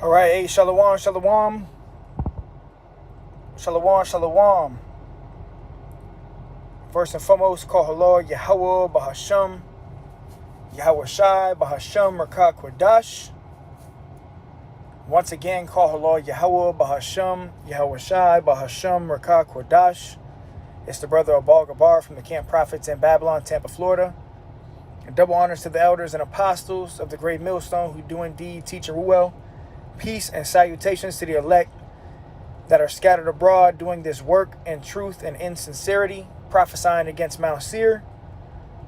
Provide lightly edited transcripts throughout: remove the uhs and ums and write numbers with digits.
All right, hey, shalom, shalom, shalom, shalom. First and foremost, call hello, Yahweh, Bahasham, Yahweh Shai, Bahasham, Rakah Kodash. Once again, call hello, Yahweh, Bahasham, Yahweh Shai, Bahasham, Rakah Kodash. It's the brother of Baal Gabar from the Camp Prophets in Babylon, Tampa, Florida. And double honors to the elders and apostles of the great millstone who do indeed teach and rule well. Peace and salutations to the elect that are scattered abroad doing this work in truth and in sincerity, prophesying against Mount Seir,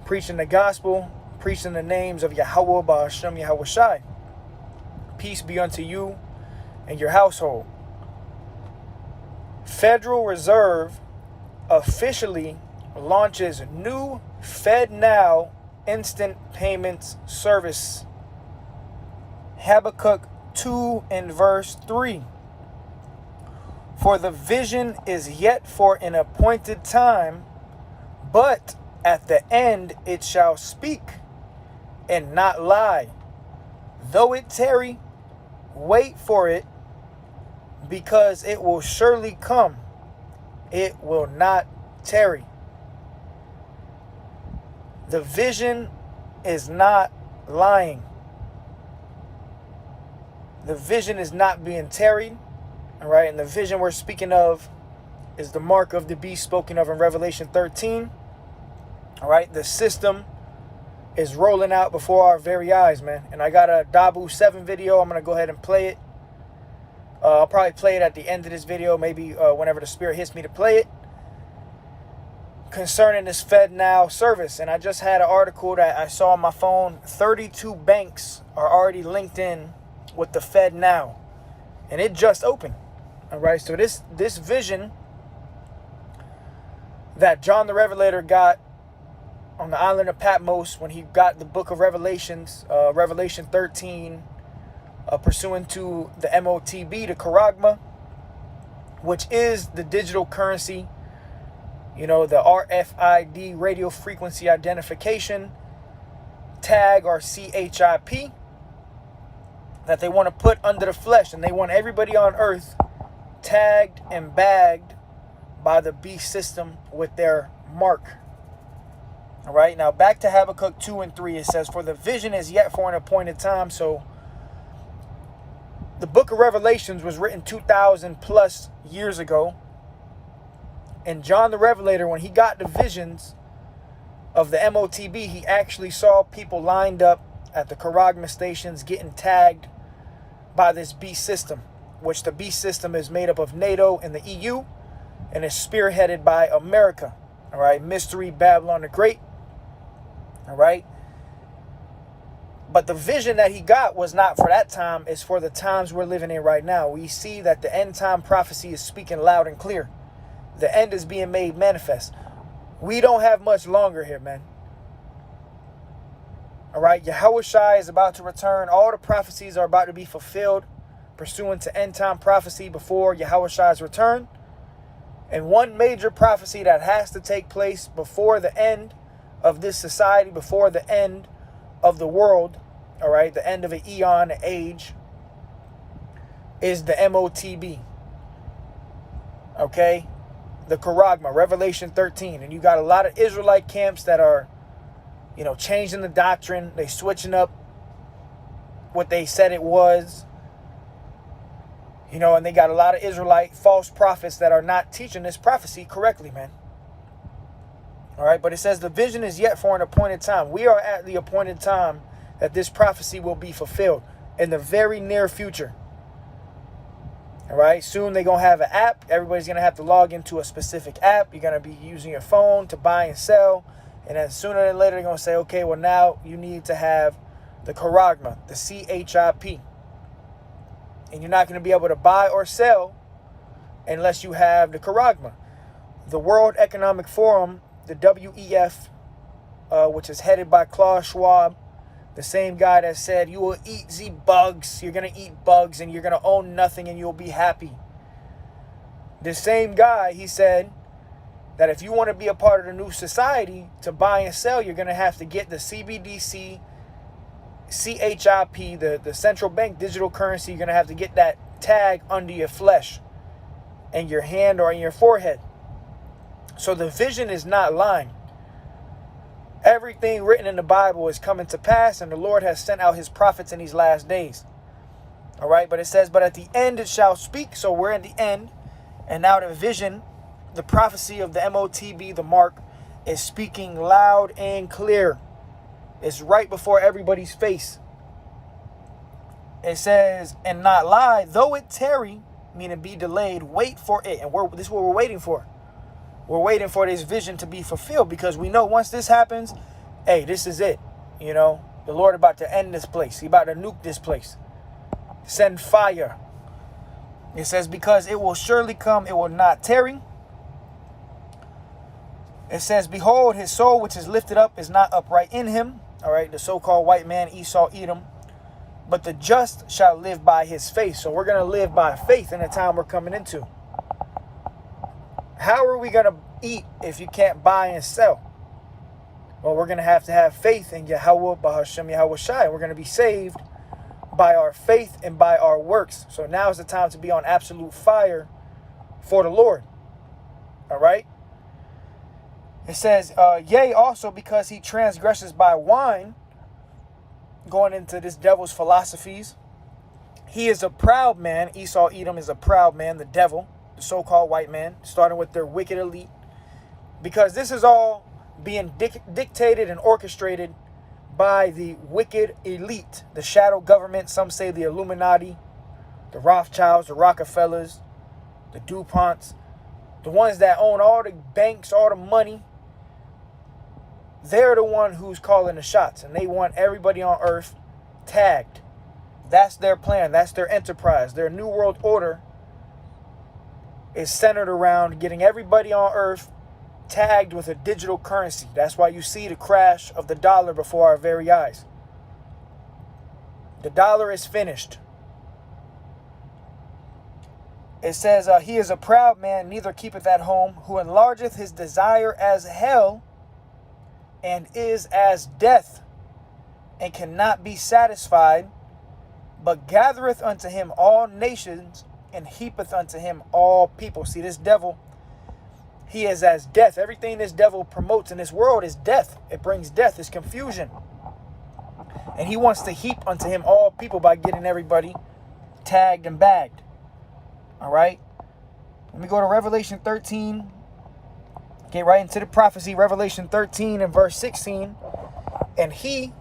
preaching the gospel, preaching the names of Yahweh, Bahasham, Yahweh Shai. Peace be unto you and your household. Federal Reserve officially launches new FedNow instant payments service. Habakkuk 2 and verse 3. For the vision is yet for an appointed time, but at the end it shall speak and not lie. Though it tarry, wait for it, because it will surely come. It will not tarry. The vision is not lying. The vision is not being tarried. All right, and the vision we're speaking of is the mark of the beast spoken of in Revelation 13. All right, the system is rolling out before our very eyes, man. And I got a Dabu 7 video. I'm going to go ahead and play it. I'll probably play it at the end of this video, maybe whenever the spirit hits me to play it, concerning this FedNow service. And I just had an article that I saw on my phone. 32 banks are already linked in with the FedNow, and it just opened. All right, so this vision that John the Revelator got on the island of Patmos when he got the book of Revelations, Revelation 13, pursuant to the MOTB, the Charagma, which is the digital currency, you know, the RFID, radio frequency identification tag, or CHIP, that they want to put under the flesh, and they want everybody on earth tagged and bagged by the beast system with their mark. All right, now back to Habakkuk 2 and 3. It says, for the vision is yet for an appointed time. So the book of Revelations was written 2,000 plus years ago. And John the Revelator, when he got the visions of the MOTB, he actually saw people lined up at the Charagma stations getting tagged by this beast system, which the beast system is made up of NATO and the EU, and is spearheaded by America. All right, Mystery Babylon the Great. All right. But the vision that he got was not for that time. It's for the times we're living in right now. We see that the end time prophecy is speaking loud and clear. The end is being made manifest. We don't have much longer here, man. All right, Yahweh Shai is about to return. All the prophecies are about to be fulfilled pursuant to end time prophecy before Yahweh Shai's return. And one major prophecy that has to take place before the end of this society, before the end of the world, all right, the end of an eon, an age, is the MOTB. Okay, the Charagma, Revelation 13. And you got a lot of Israelite camps that are, you know, changing the doctrine. They switching up what they said it was. You know, and they got a lot of Israelite false prophets that are not teaching this prophecy correctly, man. All right, but it says the vision is yet for an appointed time. We are at the appointed time that this prophecy will be fulfilled in the very near future. All right, soon they're going to have an app. Everybody's going to have to log into a specific app. You're going to be using your phone to buy and sell. And then sooner than later, they're going to say, okay, well, now you need to have the Charagma, the CHIP. And you're not going to be able to buy or sell unless you have the Charagma. The World Economic Forum, the WEF, which is headed by Klaus Schwab, the same guy that said you will eat the bugs, you're going to eat bugs, and you're going to own nothing and you'll be happy. The same guy, he said that if you want to be a part of the new society, to buy and sell, you're going to have to get the CBDC CHIP, the central bank digital currency. You're going to have to get that tag under your flesh and your hand or in your forehead. So the vision is not lying. Everything written in the Bible is coming to pass, and the Lord has sent out his prophets in these last days. All right, but it says, but at the end it shall speak. So we're in the end, and now the vision, the prophecy of the MOTB, the mark, is speaking loud and clear. It's right before everybody's face. It says, and not lie, though it tarry, meaning be delayed, wait for it. And this is what we're waiting for. We're waiting for this vision to be fulfilled, because we know once this happens, hey, this is it. You know, the Lord about to end this place. He about to nuke this place. Send fire. It says, because it will surely come, it will not tarry. It says, behold, his soul which is lifted up is not upright in him. All right, the so-called white man, Esau, Edom. But the just shall live by his faith. So we're going to live by faith in the time we're coming into. How are we going to eat if you can't buy and sell? Well, we're going to have faith in Yahweh, Bahashem Yahweh Shai. We're going to be saved by our faith and by our works. So now is the time to be on absolute fire for the Lord. All right. It says, yea, also because he transgresses by wine, going into this devil's philosophies. He is a proud man. Esau, Edom is a proud man, the devil, the so-called white man, starting with their wicked elite. Because this is all being dictated and orchestrated by the wicked elite, the shadow government. Some say the Illuminati, the Rothschilds, the Rockefellers, the DuPonts, the ones that own all the banks, all the money. They're the one who's calling the shots, and they want everybody on earth tagged. That's their plan. That's their enterprise. Their new world order is centered around getting everybody on earth tagged with a digital currency. That's why you see the crash of the dollar before our very eyes. The dollar is finished. It says, he is a proud man, neither keepeth at home, who enlargeth his desire as hell, and is as death, and cannot be satisfied, but gathereth unto him all nations, and heapeth unto him all people. See, this devil, he is as death. Everything this devil promotes in this world is death. It brings death. It's confusion. And he wants to heap unto him all people by getting everybody tagged and bagged. All right. Let me go to Revelation 13. Get right into the prophecy. Revelation 13 and verse 16. And he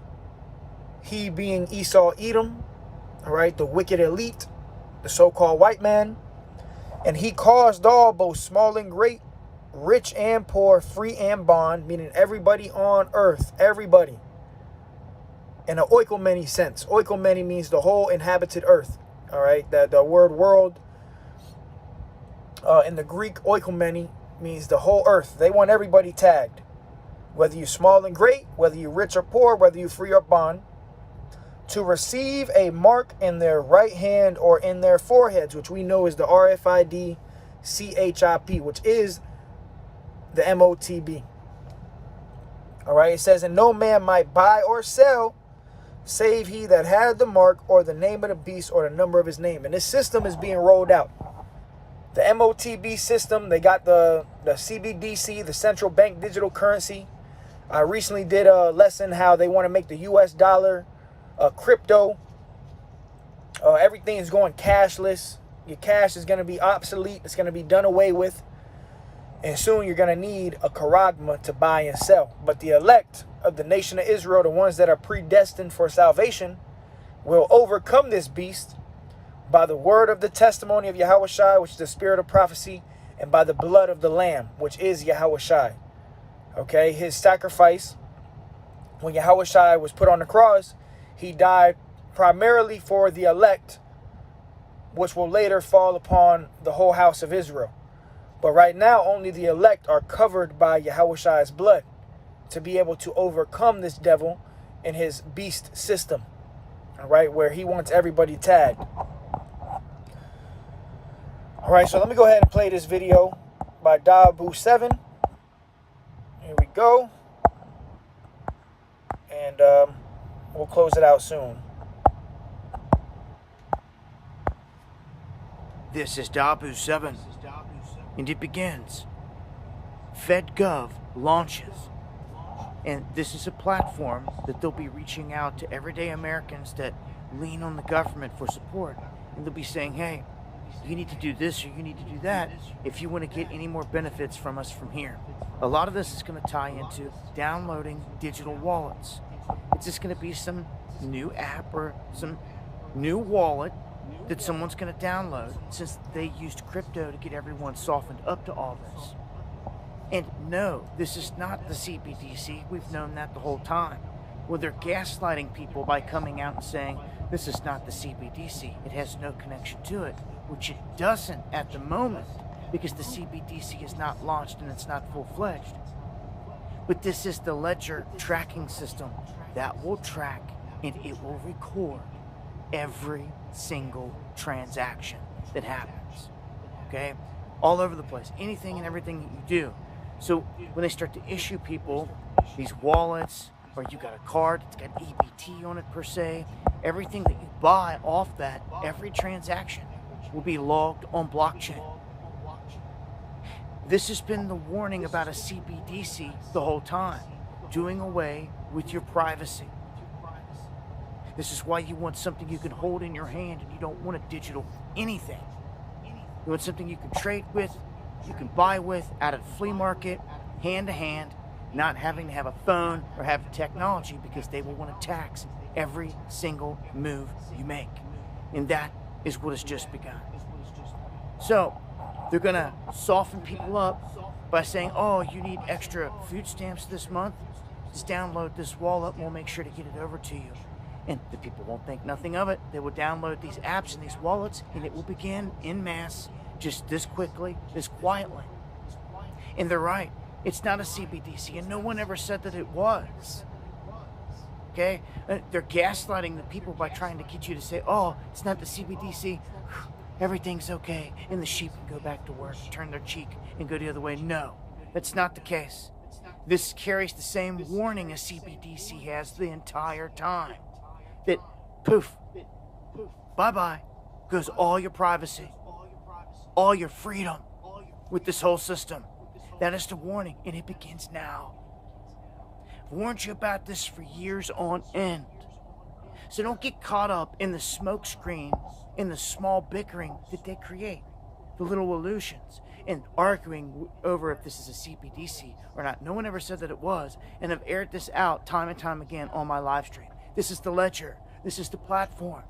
being Esau, Edom, all right, the wicked elite, the so-called white man, and he caused all, both small and great, rich and poor, free and bond, meaning everybody on earth, everybody, in an oikomeni sense. Oikomeni means the whole inhabited earth, all right? The word world in the Greek, oikomeni, means the whole earth. They want everybody tagged, whether you're small and great, whether you're rich or poor, whether you're free or bond, to receive a mark in their right hand or in their foreheads, which we know is the RFID CHIP, which is the MOTB. All right, it says, and no man might buy or sell save he that had the mark or the name of the beast or the number of his name. And this system is being rolled out. The MOTB system, they got the CBDC, the central bank digital currency. I recently did a lesson how they want to make the US dollar crypto. Everything is going cashless. Your cash is going to be obsolete. It's going to be done away with. And soon you're going to need a charagma to buy and sell. But the elect of the nation of Israel, the ones that are predestined for salvation, will overcome this beast by the word of the testimony of Yahweh Shai, which is the spirit of prophecy, and by the blood of the Lamb, which is Yahweh Shai. Okay, his sacrifice, when Yahweh Shai was put on the cross, he died primarily for the elect, which will later fall upon the whole house of Israel. But right now, only the elect are covered by Yahweh Shai's blood to be able to overcome this devil in his beast system. All right, where he wants everybody tagged. All right, so let me go ahead and play this video by Dabu7. Here we go. And We'll close it out soon. This is Dabu 7, and it begins. FedGov launches, and this is a platform that they'll be reaching out to everyday Americans that lean on the government for support, and they'll be saying, hey, you need to do this or you need to do that if you want to get any more benefits from us from here. A lot of this is going to tie into downloading digital wallets. It's just going to be some new app or some new wallet that someone's going to download, since they used crypto to get everyone softened up to all this. And no, this is not the CBDC. We've known that the whole time. Well, they're gaslighting people by coming out and saying, this is not the CBDC. It has no connection to it, which it doesn't at the moment, because the CBDC is not launched and it's not full-fledged. But this is the ledger tracking system that will track and it will record every single transaction that happens. Okay? All over the place. Anything and everything that you do. So when they start to issue people these wallets, or you got a card that's got EBT on it per se, everything that you buy off that, every transaction will be logged on blockchain. This has been the warning about a CBDC the whole time, doing away with your privacy. This is why you want something you can hold in your hand, and you don't want a digital anything. You want something you can trade with, you can buy with, out at a flea market, hand to hand, not having to have a phone or have technology, because they will want to tax every single move you make. And that is what has just begun. So they're going to soften people up by saying, oh, you need extra food stamps this month? Just download this wallet and we'll make sure to get it over to you. And the people won't think nothing of it. They will download these apps and these wallets, and it will begin en masse, just this quickly, this quietly. And they're right. It's not a CBDC, and no one ever said that it was. Okay? They're gaslighting the people by trying to get you to say, oh, it's not the CBDC. Everything's okay. And the sheep can go back to work, turn their cheek, and go the other way. No, that's not the case. This carries the same warning a CBDC has the entire time. That poof, bye-bye, goes all your privacy, all your freedom with this whole system. That is the warning, and it begins now. I've warned you about this for years on end. So don't get caught up in the smoke screen, in the small bickering that they create, the little illusions, and arguing over if this is a CBDC or not. No one ever said that it was, and I've aired this out time and time again on my live stream. This is the ledger. This is the platform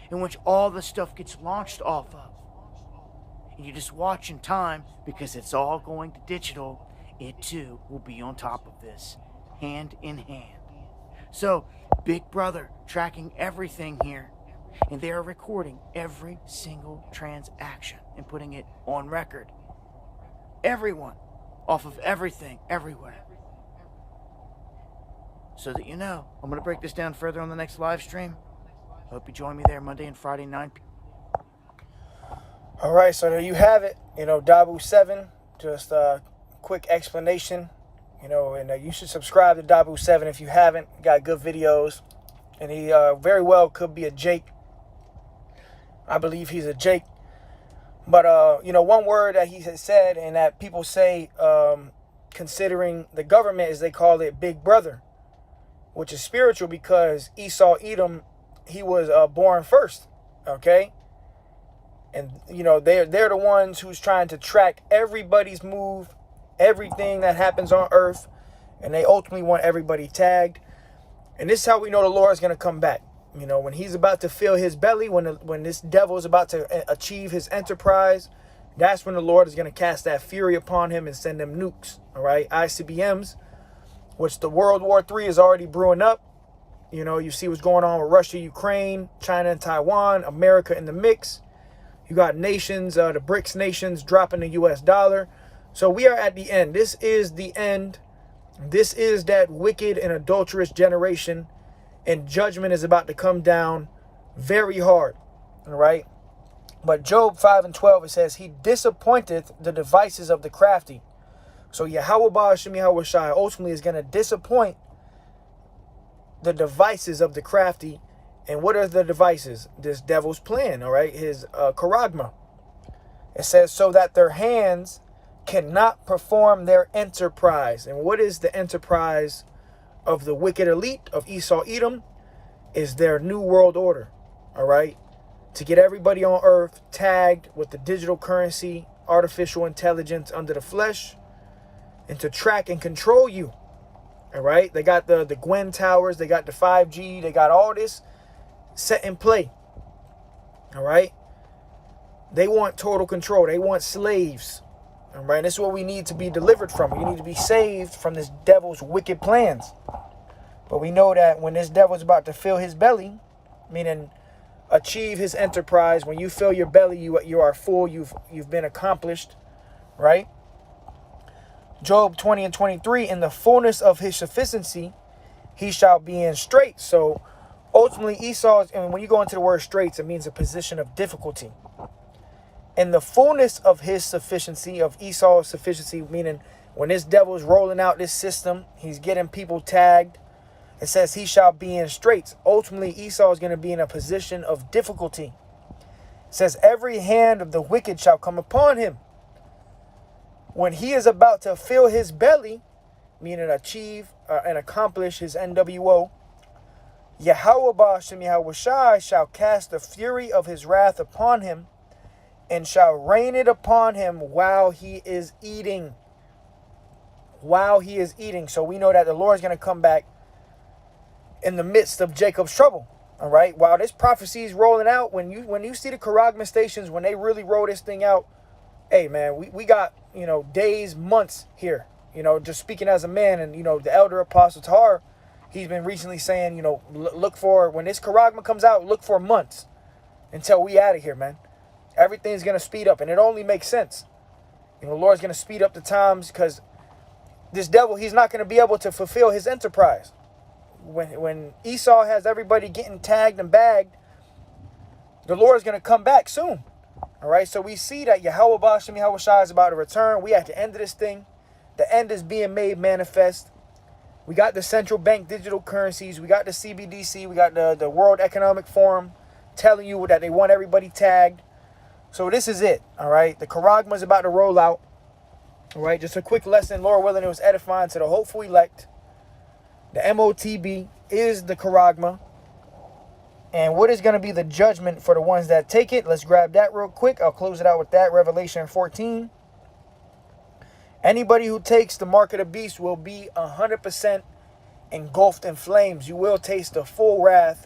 in which all the stuff gets launched off of. And you just watch in time, because it's all going to digital. It too will be on top of this, hand in hand. So, Big Brother tracking everything here, and they are recording every single transaction and putting it on record. Everyone, off of everything, everywhere. So that you know, I'm going to break this down further on the next live stream. I hope you join me there Monday and Friday, 9 p.m. All right, so there you have it. Dabu 7, just a quick explanation. And you should subscribe to Dabu 7 if you haven't. Got good videos. And he very well could be a Jake. I believe he's a Jake. But, one word that he has said and that people say, considering the government, is they call it Big Brother, which is spiritual, because Esau, Edom, he was born first, okay? And, they're the ones who's trying to track everybody's move, everything that happens on earth, and they ultimately want everybody tagged. And this is how we know the Lord is going to come back. When he's about to fill his belly, when this devil is about to achieve his enterprise, that's when the Lord is going to cast that fury upon him and send them nukes, all right? ICBMs, which the World War III is already brewing up. You see what's going on with Russia, Ukraine, China, and Taiwan, America in the mix. You got nations, the BRICS nations dropping the US dollar. So we are at the end. This is the end. This is that wicked and adulterous generation. And judgment is about to come down very hard. All right. But Job 5:12, it says, he disappointeth the devices of the crafty. So Yahweh Ba'ashem Yahweh Shai ultimately is going to disappoint the devices of the crafty. And what are the devices? This devil's plan, all right? His charagma. It says, so that their hands cannot perform their enterprise. And what is the enterprise of the wicked elite of Esau Edom? Is their new world order, all right? To get everybody on earth tagged with the digital currency, artificial intelligence under the flesh, and to track and control you, all right? They got the Gwen towers, they got the 5G, they got all this set in play, all right? They want total control. They want slaves, all right? This is what we need to be delivered from. We need to be saved from this devil's wicked plans. But we know that when this devil's about to fill his belly, meaning achieve his enterprise, when you fill your belly, you are full, you've been accomplished, right? Job 20 and 23, in the fullness of his sufficiency, he shall be in straits. So ultimately Esau, and when you go into the word straits, it means a position of difficulty. In the fullness of his sufficiency, of Esau's sufficiency, meaning when this devil is rolling out this system, he's getting people tagged. It says he shall be in straits. Ultimately, Esau is going to be in a position of difficulty. It says every hand of the wicked shall come upon him. When he is about to fill his belly, meaning achieve and accomplish his NWO, Yahweh Ba'ashem Yahushai shall cast the fury of his wrath upon him and shall rain it upon him while he is eating. While he is eating. So we know that the Lord is going to come back in the midst of Jacob's trouble. All right. While this prophecy is rolling out, when you see the charagma stations, when they really roll this thing out, hey man, we got, days, months here, just speaking as a man. And, the elder apostle Tahar, he's been recently saying, look for, when this charagma comes out, look for months until we out of here, man. Everything's going to speed up, and it only makes sense. The Lord's going to speed up the times because this devil, he's not going to be able to fulfill his enterprise. When Esau has everybody getting tagged and bagged, the Lord is going to come back soon. All right, so we see that Yahweh Ba'ashem Yahushai is about to return. We at the end of this thing. The end is being made manifest. We got the central bank digital currencies. We got the CBDC. We got the World Economic Forum telling you that they want everybody tagged. So this is it, all right? The charagma is about to roll out. All right, just a quick lesson. Lord willing, it was edifying to the hopeful elect. The MOTB is the charagma. And what is going to be the judgment for the ones that take it? Let's grab that real quick. I'll close it out with that. Revelation 14. Anybody who takes the mark of the beast will be 100% engulfed in flames. You will taste the full wrath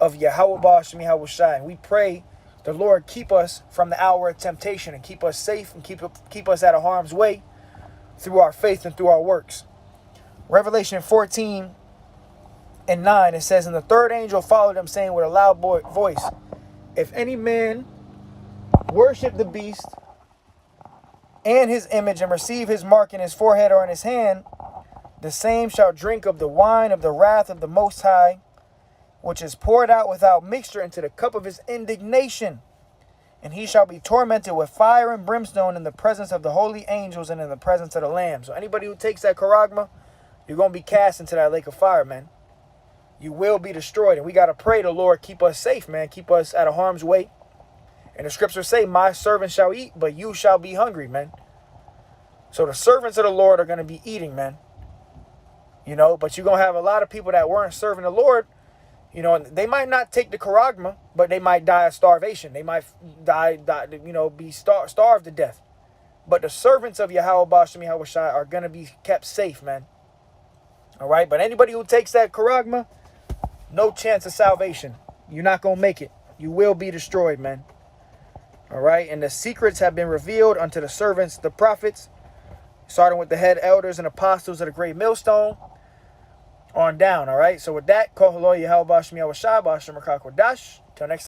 of Yahweh Ba'ashem Yahushai. And we pray the Lord keep us from the hour of temptation and keep us safe and keep us out of harm's way through our faith and through our works. Revelation 14 and 9, it says, and the third angel followed them, saying with a loud voice, if any man worship the beast and his image and receive his mark in his forehead or in his hand, the same shall drink of the wine of the wrath of the Most High, which is poured out without mixture into the cup of his indignation. And he shall be tormented with fire and brimstone in the presence of the holy angels and in the presence of the Lamb. So anybody who takes that charagma, you're going to be cast into that lake of fire, man. You will be destroyed. And we got to pray the Lord keep us safe, man. Keep us out of harm's way. And the scriptures say, my servant shall eat, but you shall be hungry, man. So the servants of the Lord are going to be eating, man. But you're going to have a lot of people that weren't serving the Lord. They might not take the charagma, but they might die of starvation. They might be starved to death. But the servants of Yahweh Ba'ashem Yahushai are going to be kept safe, man. All right? But anybody who takes that charagma, no chance of salvation. You're not going to make it. You will be destroyed, man. All right? And the secrets have been revealed unto the servants, the prophets, starting with the head elders and apostles of the great millstone, on down. All right? So with that, Kohalo Yahweh Ba'ashem Yahushai Ba'ashem Rakak Wadash. Till next time.